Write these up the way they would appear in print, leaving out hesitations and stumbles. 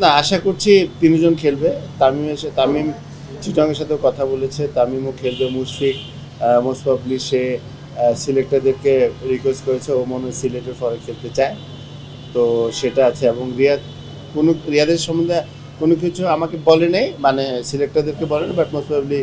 না, আশা করছি তিনজন খেলবে। তামিম চিটাগংয়ের সাথেও কথা বলেছে, তামিমও খেলবে। মুশফিক মোস্ট প্রবাবলি সে সিলেক্টরদেরকে রিকোয়েস্ট করেছে, ও মনে হয় সিলেটের পরে খেলতে চায়, তো সেটা আছে। এবং রিয়াদের সম্বন্ধে কোনো কিছু আমাকে বলে নেই, মানে সিলেক্টরদেরকে বলে না, বাট মোস্ট প্রবাবলি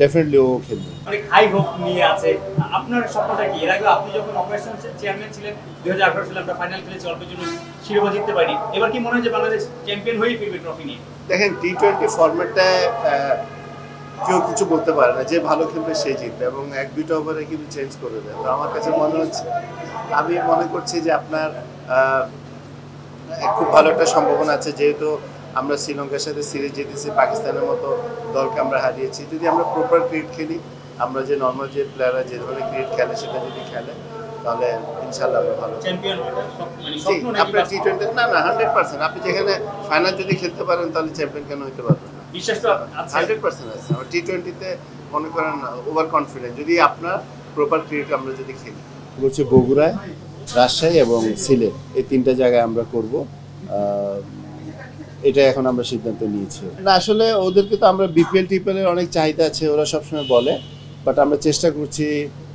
ডেফিনেটলি ও খেলবে। অনেক হাই হোপ নিয়ে আছে। আপনার স্বপ্নটা কি? এর আগে আপনি যখন অপারেশন চেয়ারম্যান ছিলেন 2018 সালে আমরা ফাইনাল খেলেছি, অল্পের জন্য শিরোপা জিততে পারি। এবার কি মনে হয় যে বাংলাদেশ চ্যাম্পিয়ন হয়েই ফিরবে ট্রফি নিয়ে? দেখেন, টি-20 ফরম্যাটটায় কেউ কিছু বলতে পারে না, যে ভালো খেলবে সে জিতবে, এবং 1-2টা ওভারে কিন্তু চেঞ্জ করে দেয়। তো আমার কাছে মনে হচ্ছে, আমি মনে করছি যে আপনার খুব ভালো একটা সম্ভাবনা আছে, যেহেতু আমরা শ্রীলঙ্কার সাথে সিরিজ জিতেছি, পাকিস্তানের মতো দলকে আমরা হারিয়েছি। যদি আমরা প্রপার ক্রিকেট খেলি, আমরা যে নর্মাল যে প্লেয়াররা যে ধরনের ক্রিকেট খেলে সেটা যদি খেলে, তাহলে ইনশাল্লাহ আমরা ভালো চ্যাম্পিয়ন আপনার টি-20 না 100%। আপনি যেখানে ফাইনাল যদি খেলতে পারেন, তাহলে চ্যাম্পিয়ন কেন হতে পারবেন না? বিশ্বাস তো আছে 100% আছে। আমার টি-20তে মনে করেন ওভার কনফিডেন্ট, যদি আপনার প্রপার ক্রিকেট আমরা যদি খেলি। বলছে বগুড়ায়, রাজশাহী এবং সিলেট, এই তিনটা জায়গায় আমরা করব। এটা এখন আমরা সিদ্ধান্ত নিয়েছি। না, আসলে ওদেরকে তো আমরা বিপিএল-টিপিএলের অনেক চাহিদা আছে, ওরা সবসময় বলে, বাট আমরা চেষ্টা করছি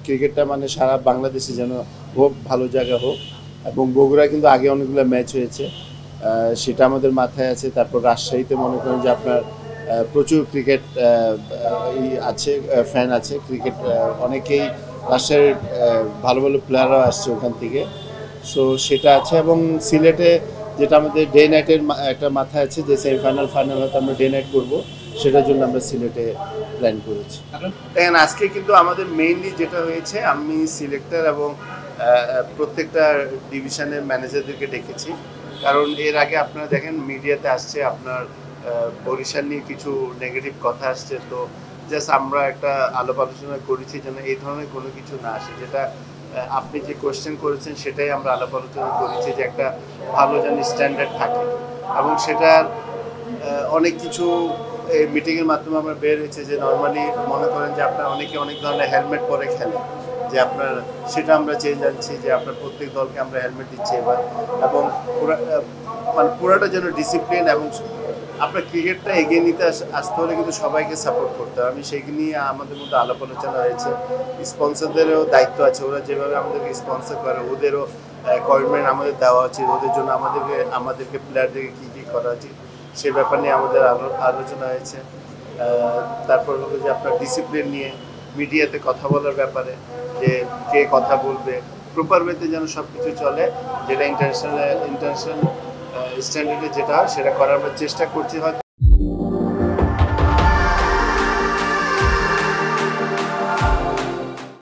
ক্রিকেটটা মানে সারা বাংলাদেশে যেন হোক, ভালো জায়গা হোক। এবং বগুড়া কিন্তু আগে অনেকগুলো ম্যাচ হয়েছে, সেটা আমাদের মাথায় আছে। তারপর রাজশাহীতে মনে করেন যে আপনার প্রচুর ক্রিকেট আছে, ফ্যান আছে ক্রিকেট, অনেকেই রাজশাহীর ভালো ভালো প্লেয়াররা আসছে ওখান থেকে, সো সেটা আছে। এবং সিলেটে যেটা আমাদের ডে নাইটের একটা মাথায় আছে, যে সেমিফাইনাল ফাইনাল হয়তো আমরা ডে নাইট করবো, সেটার জন্য আমরা সিলেটে প্ল্যান করেছি। দেখেন, আজকে কিন্তু আমাদের মেইনলি যেটা হয়েছে, আমি সিলেক্টর এবং প্রত্যেকটা ডিভিশনের ম্যানেজারদেরকে ডেকেছি, কারণ এর আগে আপনারা দেখেন মিডিয়াতে আসছে আপনার বরিশাল নিয়ে কিছু নেগেটিভ কথা আসছে। তো জাস্ট আমরা একটা আলাপ আলোচনা করেছি যেন এই ধরনের কোনো কিছু না আসে, যেটা আপনি যে কোয়েশ্চেন করেছেন সেটাই আমরা আলাপ আলোচনা করেছি, যে একটা ভালো যেন স্ট্যান্ডার্ড থাকে। এবং সেটার অনেক কিছু এই মিটিংয়ের মাধ্যমে আমরা বের হয়েছে, যে নর্মালি মনে করেন যে আপনার অনেকে অনেক ধরনের হেলমেট পরে খেলে, যে আপনার সেটা আমরা চেঞ্জ আনছি, যে আপনার প্রত্যেক দলকে আমরা হেলমেট দিচ্ছি এবার। এবং মানে পুরাটা যেন ডিসিপ্লিন, এবং আপনার ক্রিকেটটা এগিয়ে নিতে আসতে হলে কিন্তু সবাইকে সাপোর্ট করতে হবে। আমি সেই নিয়ে আমাদের মধ্যে আলাপ আলোচনা হয়েছে। স্পন্সরদেরও দায়িত্ব আছে, ওরা যেভাবে আমাদেরকে স্পন্সর করে ওদেরও কমিটমেন্ট আমাদের দেওয়া উচিত, ওদের জন্য আমাদেরকে প্লেয়ারদেরকে কী কী করা উচিত সে ব্যাপার নিয়ে আমাদের আলোচনা হয়েছে। তারপর হলো যে আপনার ডিসিপ্লিন নিয়ে, মিডিয়াতে কথা বলার ব্যাপারে, যে কে কথা বলবে, প্রপার ওয়েতে যেন সব কিছু চলে, যেটা ইন্টারন্যাশনাল স্ট্যান্ডার্ডে যেটা হয় সেটা করার আমরা চেষ্টা করছি হয়তো।